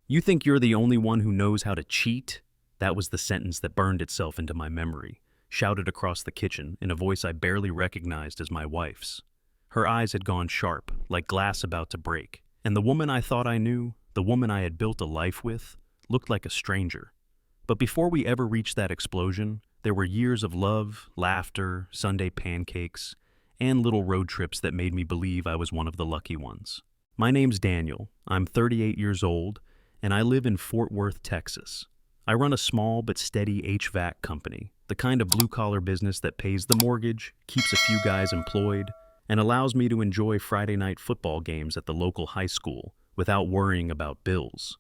You think you're the only one who knows how to cheat? That was the sentence that burned itself into my memory, shouted across the kitchen in a voice I barely recognized as my wife's. Her eyes had gone sharp, like glass about to break, and the woman I thought I knew, the woman I had built a life with, looked like a stranger. But before we ever reached that explosion, there were years of love, laughter, Sunday pancakes, and little road trips that made me believe I was one of the lucky ones. My name's Daniel. I'm 38 years old, and I live in Fort Worth, Texas. I run a small but steady HVAC company, the kind of blue-collar business that pays the mortgage, keeps a few guys employed, and allows me to enjoy Friday night football games at the local high school without worrying about bills.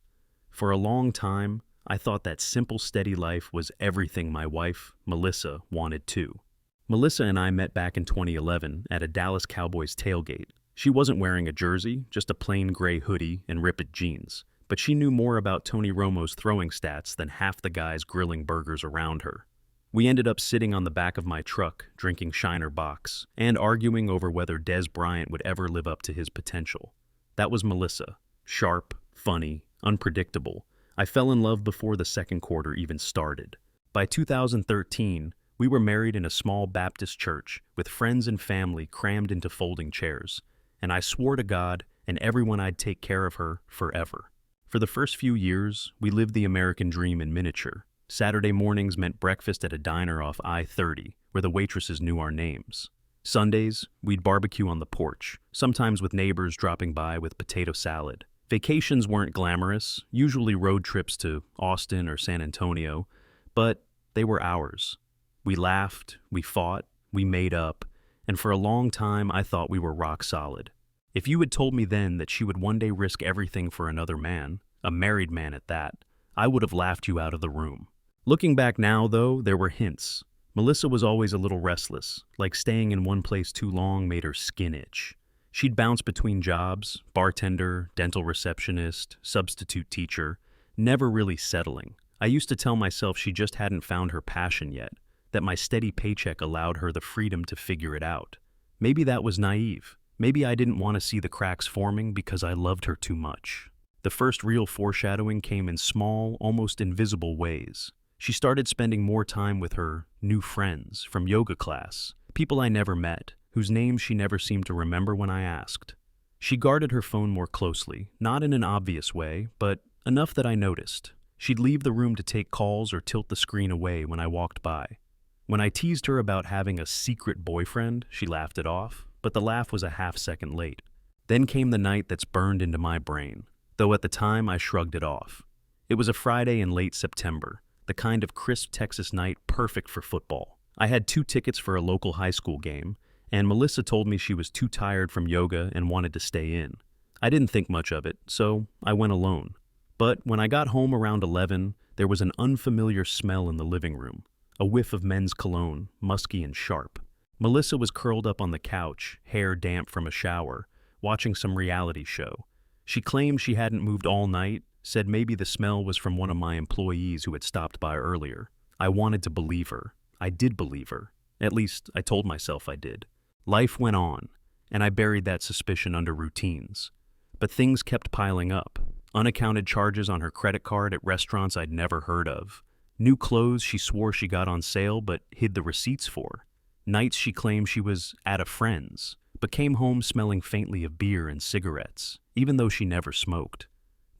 For a long time, I thought that simple, steady life was everything my wife, Melissa, wanted too. Melissa and I met back in 2011 at a Dallas Cowboys tailgate. She wasn't wearing a jersey, just a plain gray hoodie and ripped jeans, but she knew more about Tony Romo's throwing stats than half the guys grilling burgers around her. We ended up sitting on the back of my truck, drinking Shiner Box, and arguing over whether Dez Bryant would ever live up to his potential. That was Melissa. Sharp, funny, unpredictable. I fell in love before the second quarter even started. By 2013, we were married in a small Baptist church with friends and family crammed into folding chairs, and I swore to God and everyone I'd take care of her forever. For the first few years, we lived the American dream in miniature. Saturday mornings meant breakfast at a diner off I-30, where the waitresses knew our names. Sundays, we'd barbecue on the porch, sometimes with neighbors dropping by with potato salad. Vacations weren't glamorous, usually road trips to Austin or San Antonio, but they were ours. We laughed, we fought, we made up, and for a long time I thought we were rock solid. If you had told me then that she would one day risk everything for another man, a married man at that, I would have laughed you out of the room. Looking back now, though, there were hints. Melissa was always a little restless, like staying in one place too long made her skin itch. She'd bounce between jobs, bartender, dental receptionist, substitute teacher, never really settling. I used to tell myself she just hadn't found her passion yet, that my steady paycheck allowed her the freedom to figure it out. Maybe that was naive. Maybe I didn't want to see the cracks forming because I loved her too much. The first real foreshadowing came in small, almost invisible ways. She started spending more time with her new friends from yoga class, people I never met, whose names she never seemed to remember when I asked. She guarded her phone more closely, not in an obvious way, but enough that I noticed. She'd leave the room to take calls or tilt the screen away when I walked by. When I teased her about having a secret boyfriend, she laughed it off, but the laugh was a half-second late. Then came the night that's burned into my brain, though at the time I shrugged it off. It was a Friday in late September, the kind of crisp Texas night perfect for football. I had 2 tickets for a local high school game, and Melissa told me she was too tired from yoga and wanted to stay in. I didn't think much of it, so I went alone. But when I got home around 11, there was an unfamiliar smell in the living room, a whiff of men's cologne, musky and sharp. Melissa was curled up on the couch, hair damp from a shower, watching some reality show. She claimed she hadn't moved all night, said maybe the smell was from one of my employees who had stopped by earlier. I wanted to believe her. I did believe her. At least, I told myself I did. Life went on, and I buried that suspicion under routines. But things kept piling up. Unaccounted charges on her credit card at restaurants I'd never heard of. New clothes she swore she got on sale but hid the receipts for. Nights she claimed she was at a friend's, but came home smelling faintly of beer and cigarettes, even though she never smoked.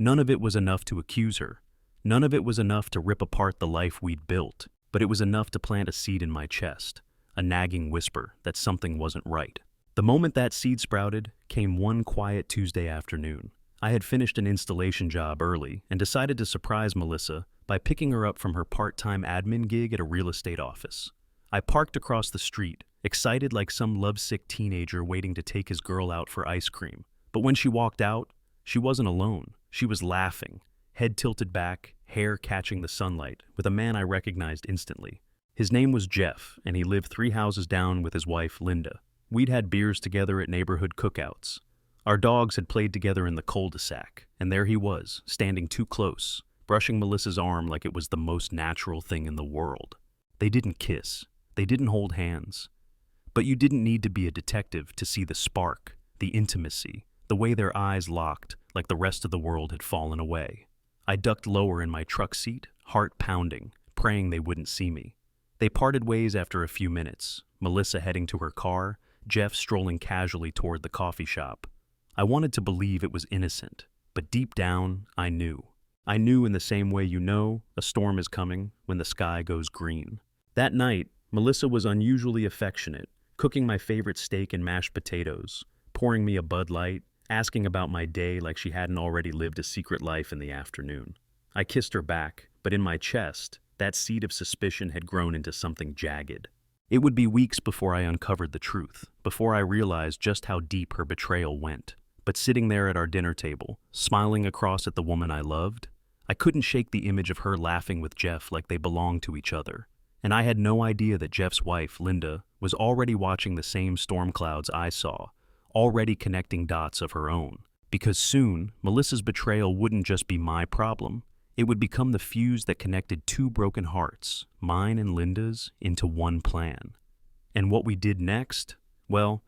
None of it was enough to accuse her. None of it was enough to rip apart the life we'd built, but it was enough to plant a seed in my chest, a nagging whisper that something wasn't right. The moment that seed sprouted came one quiet Tuesday afternoon. I had finished an installation job early and decided to surprise Melissa by picking her up from her part-time admin gig at a real estate office. I parked across the street, excited like some lovesick teenager waiting to take his girl out for ice cream. But when she walked out, she wasn't alone. She was laughing, head tilted back, hair catching the sunlight, with a man I recognized instantly. His name was Jeff, and he lived 3 houses down with his wife, Linda. We'd had beers together at neighborhood cookouts. Our dogs had played together in the cul-de-sac, and there he was, standing too close, brushing Melissa's arm like it was the most natural thing in the world. They didn't kiss. They didn't hold hands. But you didn't need to be a detective to see the spark, the intimacy, the way their eyes locked like the rest of the world had fallen away. I ducked lower in my truck seat, heart pounding, praying they wouldn't see me. They parted ways after a few minutes, Melissa heading to her car, Jeff strolling casually toward the coffee shop. I wanted to believe it was innocent, but deep down, I knew. I knew in the same way you know a storm is coming when the sky goes green. That night, Melissa was unusually affectionate, cooking my favorite steak and mashed potatoes, pouring me a Bud Light, asking about my day like she hadn't already lived a secret life in the afternoon. I kissed her back, but in my chest, that seed of suspicion had grown into something jagged. It would be weeks before I uncovered the truth, before I realized just how deep her betrayal went. But sitting there at our dinner table, smiling across at the woman I loved, I couldn't shake the image of her laughing with Jeff like they belonged to each other. And I had no idea that Jeff's wife, Linda, was already watching the same storm clouds I saw, already connecting dots of her own. Because soon, Melissa's betrayal wouldn't just be my problem. It would become the fuse that connected two broken hearts, mine and Linda's, into one plan. And what we did next? Well,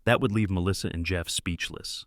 that would leave Melissa and Jeff speechless.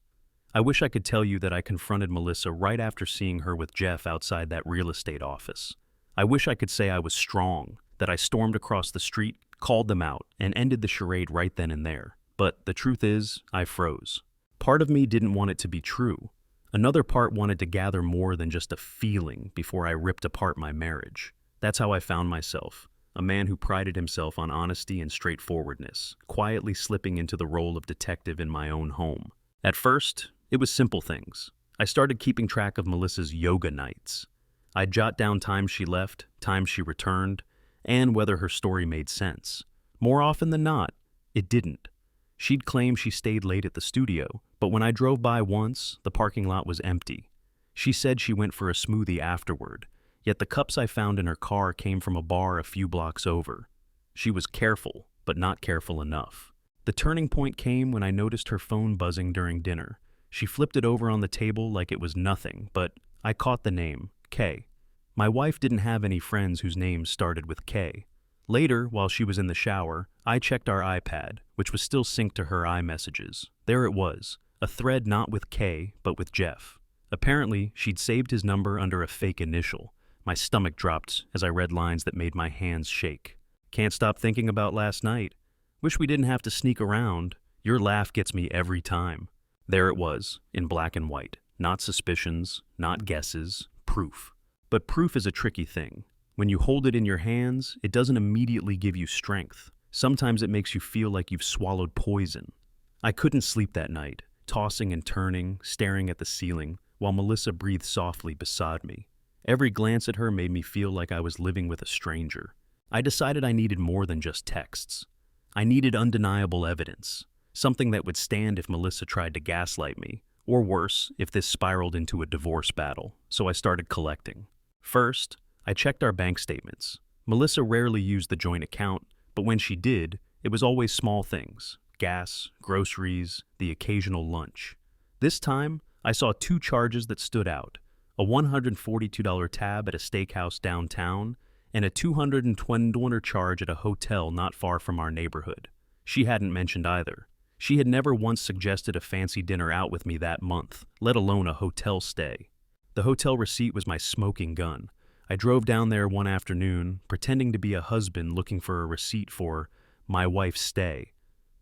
I wish I could tell you that I confronted Melissa right after seeing her with Jeff outside that real estate office. I wish I could say I was strong, that I stormed across the street, called them out, and ended the charade right then and there. But the truth is, I froze. Part of me didn't want it to be true. Another part wanted to gather more than just a feeling before I ripped apart my marriage. That's how I found myself, a man who prided himself on honesty and straightforwardness, quietly slipping into the role of detective in my own home. At first, it was simple things. I started keeping track of Melissa's yoga nights. I'd jot down times she left, times she returned, and whether her story made sense. More often than not, it didn't. She'd claim she stayed late at the studio, but when I drove by once, the parking lot was empty. She said she went for a smoothie afterward, yet the cups I found in her car came from a bar a few blocks over. She was careful, but not careful enough. The turning point came when I noticed her phone buzzing during dinner. She flipped it over on the table like it was nothing, but I caught the name, Kay. My wife didn't have any friends whose names started with K. Later, while she was in the shower, I checked our iPad, which was still synced to her iMessages. There it was, a thread not with K, but with Jeff. Apparently, she'd saved his number under a fake initial. My stomach dropped as I read lines that made my hands shake. Can't stop thinking about last night. Wish we didn't have to sneak around. Your laugh gets me every time. There it was, in black and white. Not suspicions, not guesses, proof. But proof is a tricky thing. When you hold it in your hands, it doesn't immediately give you strength. Sometimes it makes you feel like you've swallowed poison. I couldn't sleep that night, tossing and turning, staring at the ceiling, while Melissa breathed softly beside me. Every glance at her made me feel like I was living with a stranger. I decided I needed more than just texts. I needed undeniable evidence, something that would stand if Melissa tried to gaslight me, or worse, if this spiraled into a divorce battle, so I started collecting. First, I checked our bank statements. Melissa rarely used the joint account, but when she did, it was always small things: gas, groceries, the occasional lunch. This time, I saw two charges that stood out: a $142 tab at a steakhouse downtown, and a $220 charge at a hotel not far from our neighborhood. She hadn't mentioned either. She had never once suggested a fancy dinner out with me that month, let alone a hotel stay. The hotel receipt was my smoking gun. I drove down there one afternoon, pretending to be a husband looking for a receipt for my wife's stay.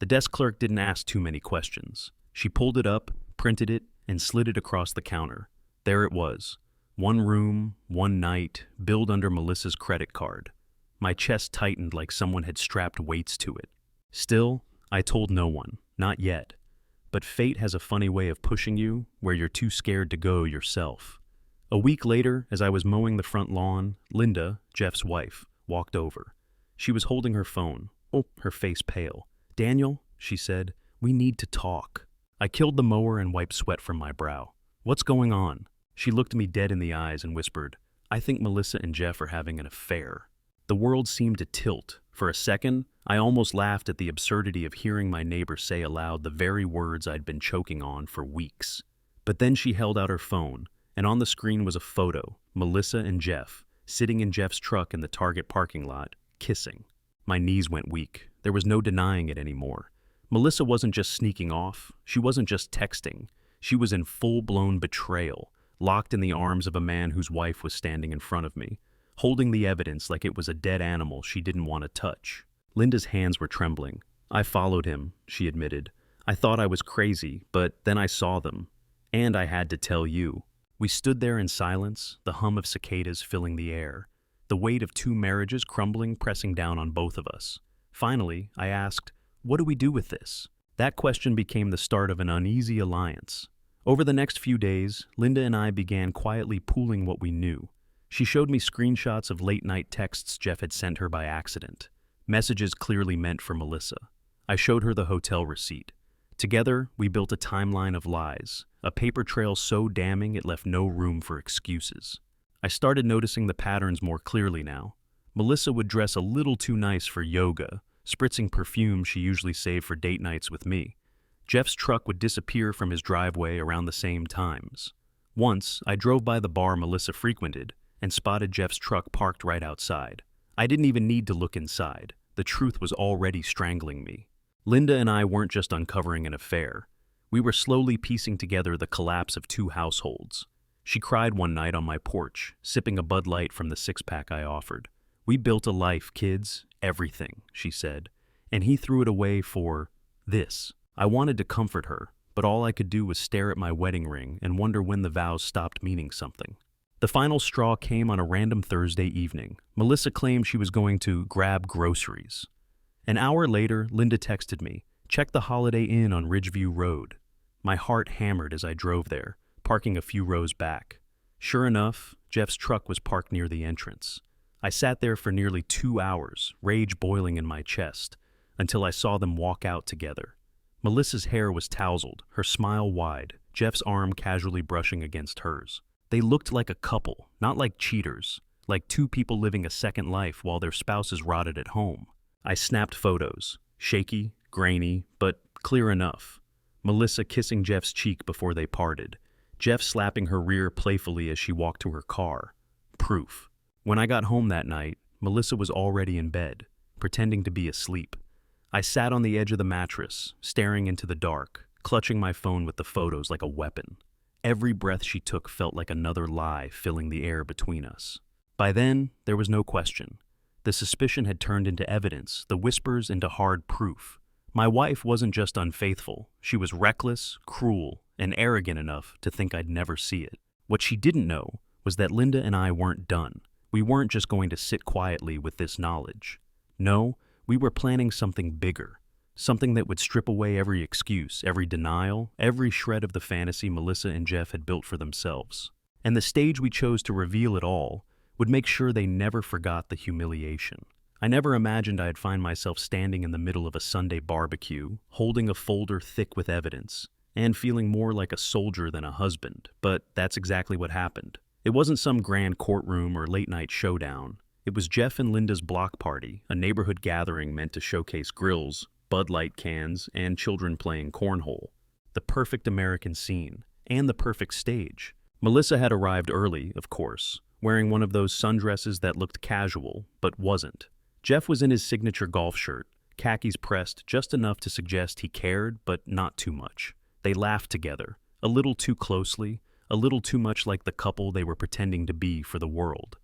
The desk clerk didn't ask too many questions. She pulled it up, printed it, and slid it across the counter. There it was. One room, one night, billed under Melissa's credit card. My chest tightened like someone had strapped weights to it. Still, I told no one, not yet. But fate has a funny way of pushing you where you're too scared to go yourself. A week later, as I was mowing the front lawn, Linda, Jeff's wife, walked over. She was holding her phone, her face pale. "Daniel," she said, "we need to talk." I killed the mower and wiped sweat from my brow. "What's going on?" She looked me dead in the eyes and whispered, "I think Melissa and Jeff are having an affair." The world seemed to tilt. For a second, I almost laughed at the absurdity of hearing my neighbor say aloud the very words I'd been choking on for weeks. But then she held out her phone, and on the screen was a photo, Melissa and Jeff, sitting in Jeff's truck in the Target parking lot, kissing. My knees went weak. There was no denying it anymore. Melissa wasn't just sneaking off. She wasn't just texting. She was in full-blown betrayal, locked in the arms of a man whose wife was standing in front of me, holding the evidence like it was a dead animal she didn't want to touch. Linda's hands were trembling. "I followed him," she admitted. "I thought I was crazy, but then I saw them. And I had to tell you." We stood there in silence, the hum of cicadas filling the air, the weight of two marriages crumbling, pressing down on both of us. Finally, I asked, "What do we do with this?" That question became the start of an uneasy alliance. Over the next few days, Linda and I began quietly pooling what we knew. She showed me screenshots of late-night texts Jeff had sent her by accident, messages clearly meant for Melissa. I showed her the hotel receipt. Together, we built a timeline of lies, a paper trail so damning it left no room for excuses. I started noticing the patterns more clearly now. Melissa would dress a little too nice for yoga, spritzing perfume she usually saved for date nights with me. Jeff's truck would disappear from his driveway around the same times. Once, I drove by the bar Melissa frequented and spotted Jeff's truck parked right outside. I didn't even need to look inside. The truth was already strangling me. Linda and I weren't just uncovering an affair. We were slowly piecing together the collapse of two households. She cried one night on my porch, sipping a Bud Light from the six-pack I offered. "We built a life, kids, everything," she said, "and he threw it away for this." I wanted to comfort her, but all I could do was stare at my wedding ring and wonder when the vows stopped meaning something. The final straw came on a random Thursday evening. Melissa claimed she was going to grab groceries. An hour later, Linda texted me, "Check the Holiday Inn on Ridgeview Road." My heart hammered as I drove there, parking a few rows back. Sure enough, Jeff's truck was parked near the entrance. I sat there for nearly 2 hours, rage boiling in my chest, until I saw them walk out together. Melissa's hair was tousled, her smile wide, Jeff's arm casually brushing against hers. They looked like a couple, not like cheaters, like two people living a second life while their spouses rotted at home. I snapped photos, shaky, grainy, but clear enough. Melissa kissing Jeff's cheek before they parted, Jeff slapping her rear playfully as she walked to her car. Proof. When I got home that night, Melissa was already in bed, pretending to be asleep. I sat on the edge of the mattress, staring into the dark, clutching my phone with the photos like a weapon. Every breath she took felt like another lie filling the air between us. By then, there was no question. The suspicion had turned into evidence, the whispers into hard proof. My wife wasn't just unfaithful, she was reckless, cruel, and arrogant enough to think I'd never see it. What she didn't know was that Linda and I weren't done. We weren't just going to sit quietly with this knowledge. No, we were planning something bigger, something that would strip away every excuse, every denial, every shred of the fantasy Melissa and Jeff had built for themselves. And the stage we chose to reveal it all would make sure they never forgot the humiliation. I never imagined I'd find myself standing in the middle of a Sunday barbecue, holding a folder thick with evidence, and feeling more like a soldier than a husband, but that's exactly what happened. It wasn't some grand courtroom or late-night showdown. It was Jeff and Linda's block party, a neighborhood gathering meant to showcase grills, Bud Light cans, and children playing cornhole. The perfect American scene, and the perfect stage. Melissa had arrived early, of course, wearing one of those sundresses that looked casual, but wasn't. Jeff was in his signature golf shirt, khakis pressed just enough to suggest he cared, but not too much. They laughed together, a little too closely, a little too much like the couple they were pretending to be for the world.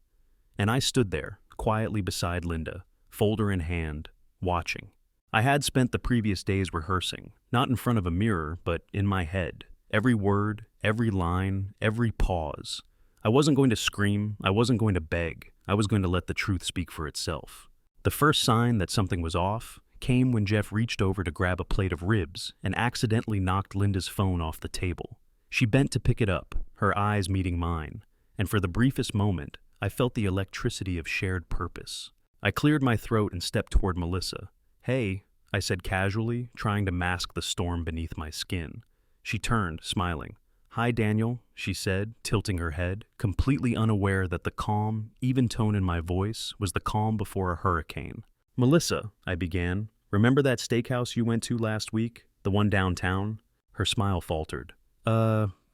And I stood there, quietly beside Linda, folder in hand, watching. I had spent the previous days rehearsing, not in front of a mirror, but in my head. Every word, every line, every pause. I wasn't going to scream, I wasn't going to beg, I was going to let the truth speak for itself. The first sign that something was off came when Jeff reached over to grab a plate of ribs and accidentally knocked Linda's phone off the table. She bent to pick it up, her eyes meeting mine, and for the briefest moment, I felt the electricity of shared purpose. I cleared my throat and stepped toward Melissa. "Hey," I said casually, trying to mask the storm beneath my skin. She turned, smiling. "Hi, Daniel," she said, tilting her head, completely unaware that the calm, even tone in my voice was the calm before a hurricane. "Melissa," I began, "remember that steakhouse you went to last week? The one downtown?" Her smile faltered.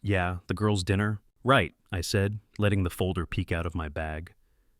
Yeah, the girls' dinner?" "Right," I said, letting the folder peek out of my bag.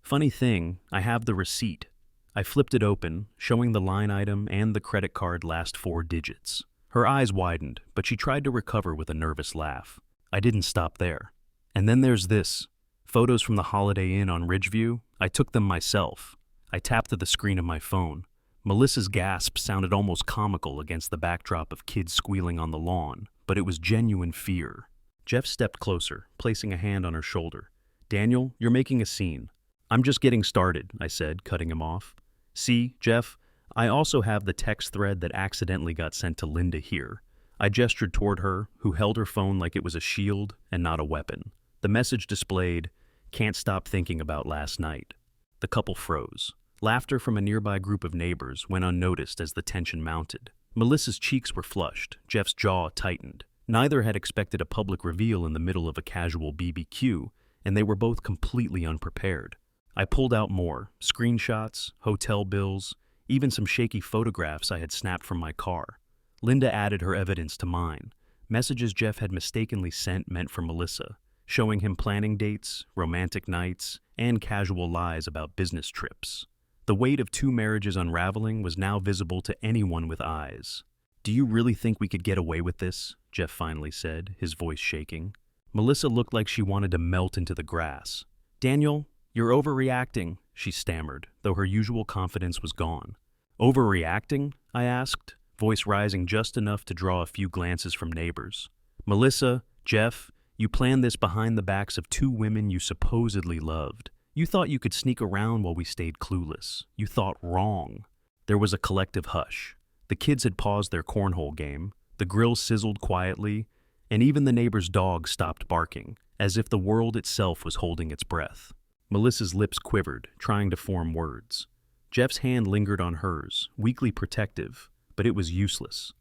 "Funny thing, I have the receipt." I flipped it open, showing the line item and the credit card last 4 digits. Her eyes widened, but she tried to recover with a nervous laugh. I didn't stop there. And then there's this. Photos from the Holiday Inn on Ridgeview. I took them myself. I tapped at the screen of my phone. Melissa's gasp sounded almost comical against the backdrop of kids squealing on the lawn, but it was genuine fear. Jeff stepped closer, placing a hand on her shoulder. Daniel, you're making a scene. I'm just getting started, I said, cutting him off. See, Jeff, I also have the text thread that accidentally got sent to Linda here. I gestured toward her, who held her phone like it was a shield and not a weapon. The message displayed, "Can't stop thinking about last night." The couple froze. Laughter from a nearby group of neighbors went unnoticed as the tension mounted. Melissa's cheeks were flushed, Jeff's jaw tightened. Neither had expected a public reveal in the middle of a casual BBQ, and they were both completely unprepared. I pulled out more, screenshots, hotel bills, even some shaky photographs I had snapped from my car. Linda added her evidence to mine. Messages Jeff had mistakenly sent meant for Melissa, showing him planning dates, romantic nights, and casual lies about business trips. The weight of 2 marriages unraveling was now visible to anyone with eyes. "Do you really think we could get away with this?" Jeff finally said, his voice shaking. Melissa looked like she wanted to melt into the grass. "Daniel, you're overreacting," she stammered, though her usual confidence was gone. "Overreacting?" I asked, voice rising just enough to draw a few glances from neighbors. "Melissa, Jeff, you planned this behind the backs of 2 women you supposedly loved. You thought you could sneak around while we stayed clueless. You thought wrong." There was a collective hush. The kids had paused their cornhole game, the grill sizzled quietly, and even the neighbor's dog stopped barking, as if the world itself was holding its breath. Melissa's lips quivered, trying to form words. Jeff's hand lingered on hers, weakly protective, but it was useless.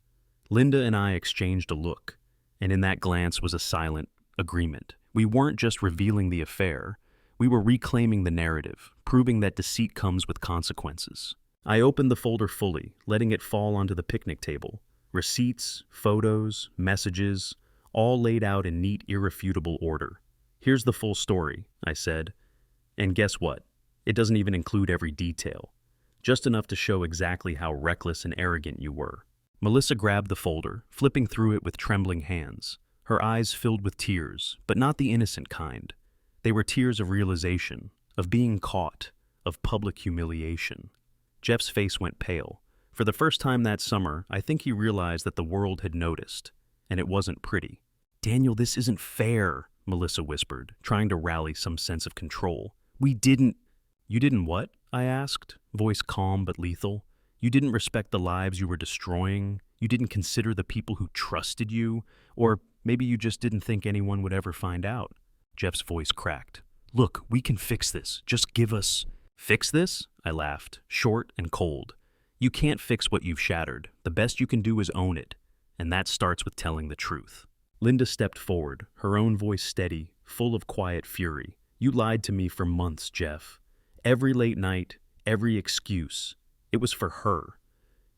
Linda and I exchanged a look, and in that glance was a silent agreement. We weren't just revealing the affair, we were reclaiming the narrative, proving that deceit comes with consequences. I opened the folder fully, letting it fall onto the picnic table. Receipts, photos, messages, all laid out in neat, irrefutable order. "Here's the full story," I said. "And guess what? It doesn't even include every detail. Just enough to show exactly how reckless and arrogant you were." Melissa grabbed the folder, flipping through it with trembling hands. Her eyes filled with tears, but not the innocent kind. They were tears of realization, of being caught, of public humiliation. Jeff's face went pale. For the first time that summer, I think he realized that the world had noticed, and it wasn't pretty. "Daniel, this isn't fair," Melissa whispered, trying to rally some sense of control. "We didn't—" "You didn't what?" I asked, voice calm but lethal. "You didn't respect the lives you were destroying? You didn't consider the people who trusted you? Or maybe you just didn't think anyone would ever find out?" Jeff's voice cracked. "Look, we can fix this. Just give us—" "Fix this?" I laughed, short and cold. "You can't fix what you've shattered. The best you can do is own it. And that starts with telling the truth." Linda stepped forward, her own voice steady, full of quiet fury. "You lied to me for months, Jeff. Every late night, every excuse. It was for her.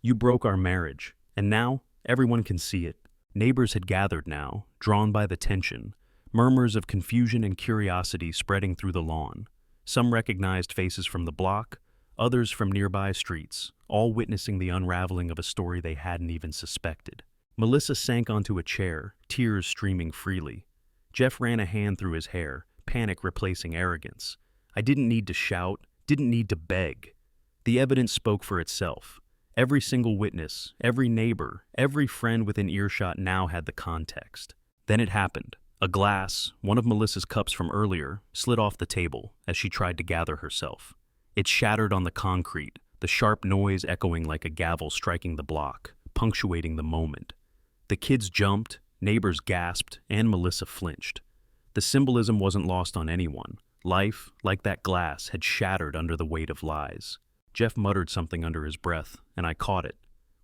You broke our marriage, and now everyone can see it." Neighbors had gathered now, drawn by the tension, murmurs of confusion and curiosity spreading through the lawn. Some recognized faces from the block, others from nearby streets, all witnessing the unraveling of a story they hadn't even suspected. Melissa sank onto a chair, tears streaming freely. Jeff ran a hand through his hair, panic replacing arrogance. I didn't need to shout, didn't need to beg. The evidence spoke for itself. Every single witness, every neighbor, every friend within earshot now had the context. Then it happened. A glass, one of Melissa's cups from earlier, slid off the table as she tried to gather herself. It shattered on the concrete, the sharp noise echoing like a gavel striking the block, punctuating the moment. The kids jumped, neighbors gasped, and Melissa flinched. The symbolism wasn't lost on anyone. Life, like that glass, had shattered under the weight of lies. Jeff muttered something under his breath, and I caught it.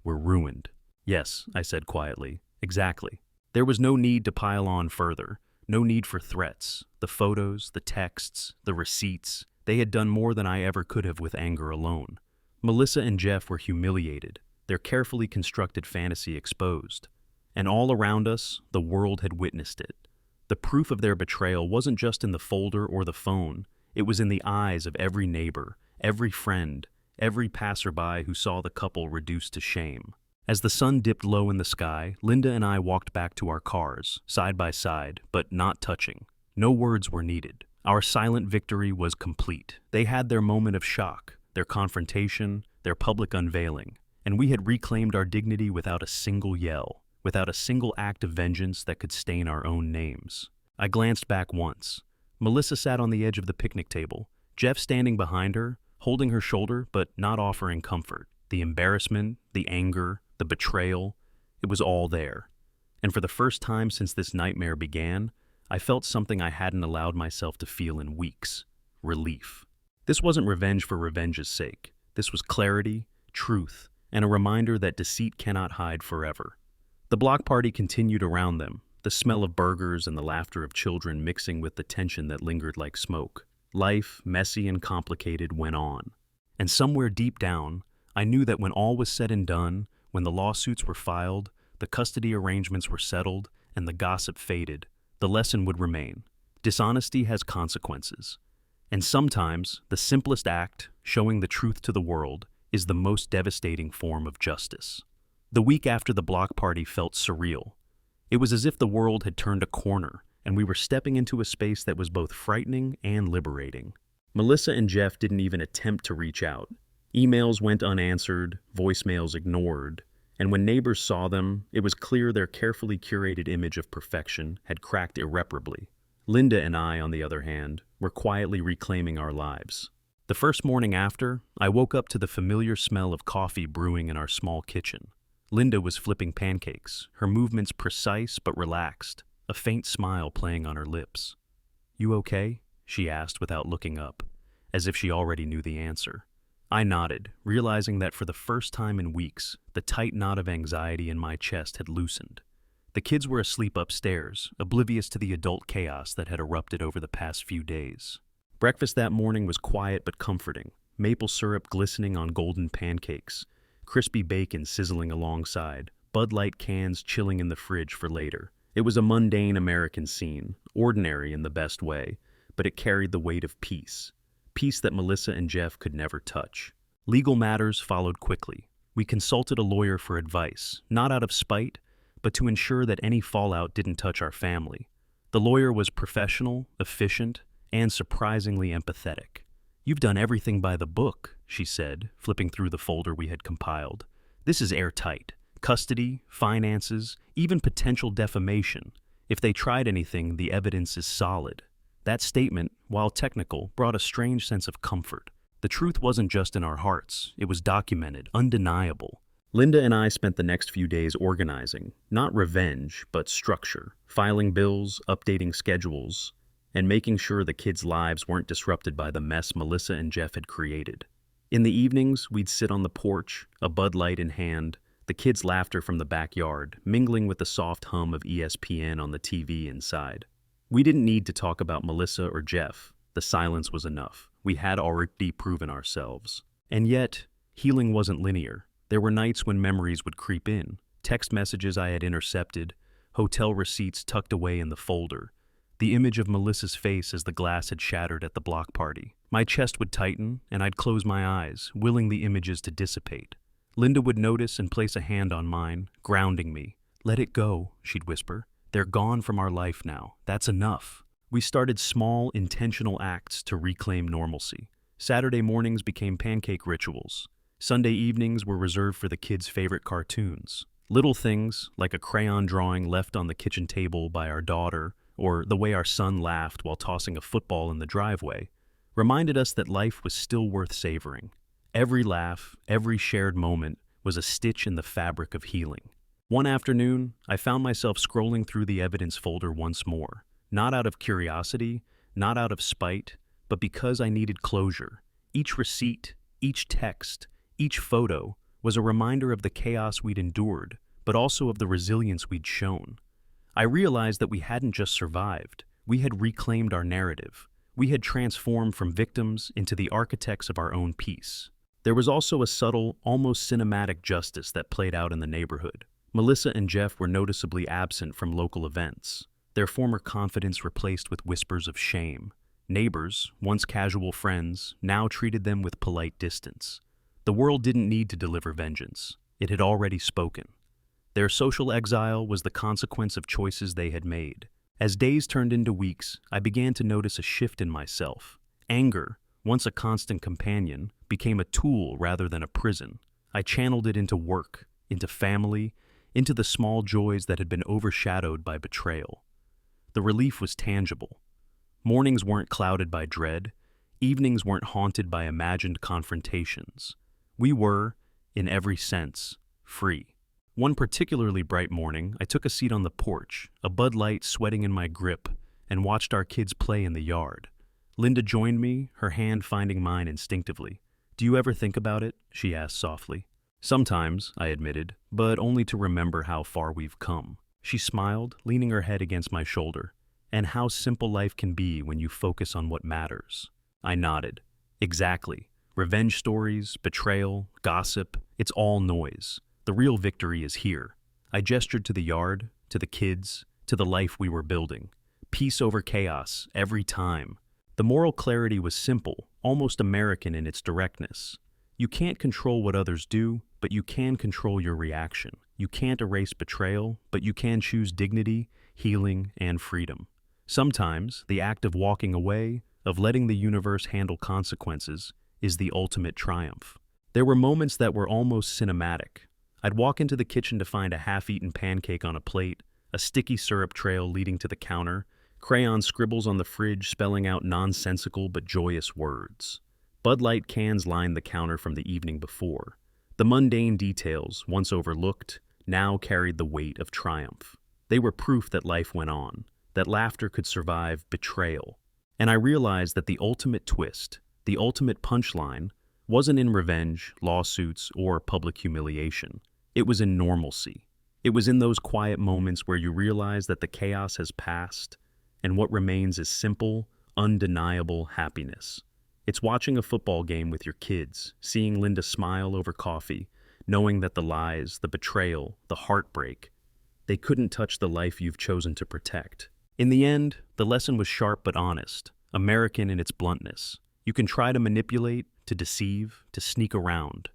"We're ruined." "Yes," I said quietly. "Exactly." There was no need to pile on further, no need for threats. The photos, the texts, the receipts, they had done more than I ever could have with anger alone. Melissa and Jeff were humiliated, their carefully constructed fantasy exposed. And all around us, the world had witnessed it. The proof of their betrayal wasn't just in the folder or the phone, it was in the eyes of every neighbor, every friend, every passerby who saw the couple reduced to shame. As the sun dipped low in the sky, Linda and I walked back to our cars, side by side, but not touching. No words were needed. Our silent victory was complete. They had their moment of shock, their confrontation, their public unveiling, and we had reclaimed our dignity without a single yell, without a single act of vengeance that could stain our own names. I glanced back once. Melissa sat on the edge of the picnic table, Jeff standing behind her, holding her shoulder but not offering comfort. The embarrassment, the anger, the betrayal, it was all there. And for the first time since this nightmare began, I felt something I hadn't allowed myself to feel in weeks: relief. This wasn't revenge for revenge's sake. This was clarity, truth, and a reminder that deceit cannot hide forever. The block party continued around them, the smell of burgers and the laughter of children mixing with the tension that lingered like smoke. Life, messy and complicated, went on. And somewhere deep down, I knew that when all was said and done, when the lawsuits were filed, the custody arrangements were settled, and the gossip faded, the lesson would remain. Dishonesty has consequences. And sometimes, the simplest act, showing the truth to the world, is the most devastating form of justice. The week after the block party felt surreal. It was as if the world had turned a corner, and we were stepping into a space that was both frightening and liberating. Melissa and Jeff didn't even attempt to reach out. Emails went unanswered, voicemails ignored, and when neighbors saw them, it was clear their carefully curated image of perfection had cracked irreparably. Linda and I, on the other hand, were quietly reclaiming our lives. The first morning after, I woke up to the familiar smell of coffee brewing in our small kitchen. Linda was flipping pancakes, her movements precise but relaxed, a faint smile playing on her lips. "You okay?" she asked without looking up, as if she already knew the answer. I nodded, realizing that for the first time in weeks, the tight knot of anxiety in my chest had loosened. The kids were asleep upstairs, oblivious to the adult chaos that had erupted over the past few days. Breakfast that morning was quiet but comforting, maple syrup glistening on golden pancakes, crispy bacon sizzling alongside, Bud Light cans chilling in the fridge for later. It was a mundane American scene, ordinary in the best way, but it carried the weight of peace. Peace that Melissa and Jeff could never touch. Legal matters followed quickly. We consulted a lawyer for advice, not out of spite, but to ensure that any fallout didn't touch our family. The lawyer was professional, efficient, and surprisingly empathetic. "You've done everything by the book," she said, flipping through the folder we had compiled. "This is airtight. Custody, finances, even potential defamation. If they tried anything, the evidence is solid." That statement, while technical, brought a strange sense of comfort. The truth wasn't just in our hearts, it was documented, undeniable. Linda and I spent the next few days organizing, not revenge, but structure, filing bills, updating schedules, and making sure the kids' lives weren't disrupted by the mess Melissa and Jeff had created. In the evenings, we'd sit on the porch, a Bud Light in hand, the kids' laughter from the backyard, mingling with the soft hum of ESPN on the TV inside. We didn't need to talk about Melissa or Jeff. The silence was enough. We had already proven ourselves. And yet, healing wasn't linear. There were nights when memories would creep in, text messages I had intercepted, hotel receipts tucked away in the folder, the image of Melissa's face as the glass had shattered at the block party. My chest would tighten, and I'd close my eyes, willing the images to dissipate. Linda would notice and place a hand on mine, grounding me. "Let it go," she'd whisper. "They're gone from our life now. That's enough." We started small, intentional acts to reclaim normalcy. Saturday mornings became pancake rituals. Sunday evenings were reserved for the kids' favorite cartoons. Little things, like a crayon drawing left on the kitchen table by our daughter, or the way our son laughed while tossing a football in the driveway, reminded us that life was still worth savoring. Every laugh, every shared moment was a stitch in the fabric of healing. One afternoon, I found myself scrolling through the evidence folder once more, not out of curiosity, not out of spite, but because I needed closure. Each receipt, each text, each photo was a reminder of the chaos we'd endured, but also of the resilience we'd shown. I realized that we hadn't just survived, we had reclaimed our narrative. We had transformed from victims into the architects of our own peace. There was also a subtle, almost cinematic justice that played out in the neighborhood. Melissa and Jeff were noticeably absent from local events, their former confidence replaced with whispers of shame. Neighbors, once casual friends, now treated them with polite distance. The world didn't need to deliver vengeance. It had already spoken. Their social exile was the consequence of choices they had made. As days turned into weeks, I began to notice a shift in myself. Anger, once a constant companion, became a tool rather than a prison. I channeled it into work, into family, into the small joys that had been overshadowed by betrayal. The relief was tangible. Mornings weren't clouded by dread. Evenings weren't haunted by imagined confrontations. We were, in every sense, free. One particularly bright morning, I took a seat on the porch, a Bud Light sweating in my grip, and watched our kids play in the yard. Linda joined me, her hand finding mine instinctively. "Do you ever think about it?" she asked softly. "Sometimes," I admitted, but only to remember how far we've come. She smiled, leaning her head against my shoulder. "And how simple life can be when you focus on what matters." I nodded. "Exactly. Revenge stories, betrayal, gossip, it's all noise. The real victory is here." I gestured to the yard, to the kids, to the life we were building. Peace over chaos, every time. The moral clarity was simple, almost American in its directness. You can't control what others do, but you can control your reaction. You can't erase betrayal, but you can choose dignity, healing, and freedom. Sometimes, the act of walking away, of letting the universe handle consequences, is the ultimate triumph. There were moments that were almost cinematic. I'd walk into the kitchen to find a half-eaten pancake on a plate, a sticky syrup trail leading to the counter, crayon scribbles on the fridge spelling out nonsensical but joyous words. Bud Light cans lined the counter from the evening before. The mundane details, once overlooked, now carried the weight of triumph. They were proof that life went on, that laughter could survive betrayal. And I realized that the ultimate twist, the ultimate punchline, wasn't in revenge, lawsuits, or public humiliation. It was in normalcy. It was in those quiet moments where you realize that the chaos has passed, and what remains is simple, undeniable happiness. It's watching a football game with your kids, seeing Linda smile over coffee, knowing that the lies, the betrayal, the heartbreak, they couldn't touch the life you've chosen to protect. In the end, the lesson was sharp but honest, American in its bluntness. You can try to manipulate, to deceive, to sneak around.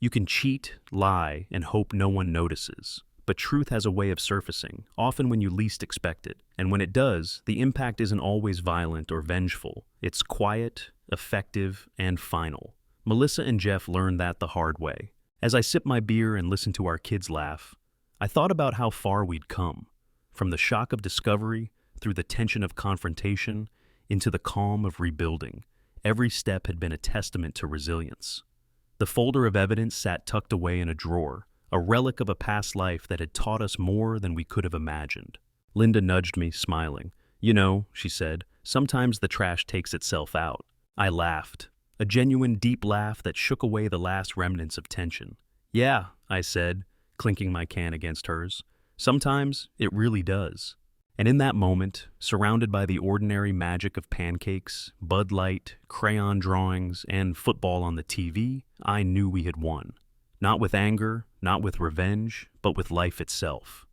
You can cheat, lie, and hope no one notices. But truth has a way of surfacing, often when you least expect it. And when it does, the impact isn't always violent or vengeful. It's quiet, effective, and final. Melissa and Jeff learned that the hard way. As I sipped my beer and listened to our kids laugh, I thought about how far we'd come. From the shock of discovery, through the tension of confrontation, into the calm of rebuilding. Every step had been a testament to resilience. The folder of evidence sat tucked away in a drawer, a relic of a past life that had taught us more than we could have imagined. Linda nudged me, smiling. "You know," she said, "sometimes the trash takes itself out." I laughed, a genuine deep laugh that shook away the last remnants of tension. "Yeah," I said, clinking my can against hers. "Sometimes it really does." And in that moment, surrounded by the ordinary magic of pancakes, Bud Light, crayon drawings, and football on the TV, I knew we had won. Not with anger, not with revenge, but with life itself.